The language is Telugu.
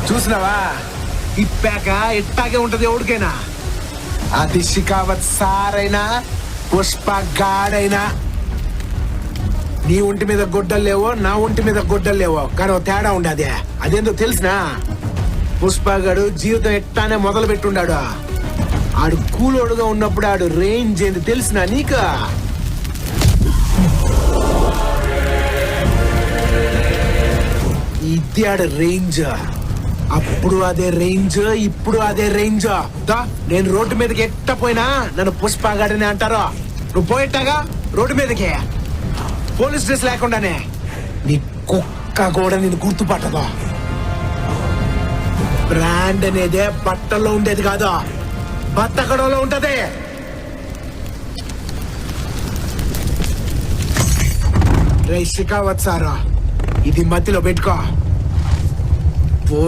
చూసినావా ఇప్పాక ఇట్టాగే ఉంటది ఎవరికైనా. అది షికావత్ సారైనా పుష్ప గాడైనా. నీ ఒంటి మీద గొడ్డలు లేవో నా ఒంటి మీద గొడ్డలు లేవో కానీ ఓ తేడా ఉండదే. అదేందో తెలిసినా పుష్పగాడు జీవితం ఎట్టానే మొదలు పెట్టుండాడు. ఆడు కూలోడుగా ఉన్నప్పుడు ఆడు రేంజ్ ఏంది తెలిసినా నీకు? ఇది ఆడు రేంజ్. అప్పుడు అదే రేంజ్, ఇప్పుడు అదే రేంజ్. నేను రోడ్డు మీదకి ఎట్ట పోయినా నన్ను పుష్పగాడని అంటారు. నువ్వు పోయేట్టాగా రోడ్డు మీదకి పోలీస్ డ్రెస్ లేకుండానే. నీ కుక్క కూడా నేను గుర్తుపట్టదు. బ్రాండ్ అనేదే బట్టల్లో ఉండేది కాదు, బత్తకడంలో ఉంటది. రే షికావత్ సారా, ఇది మధ్యలో పెట్టుకో.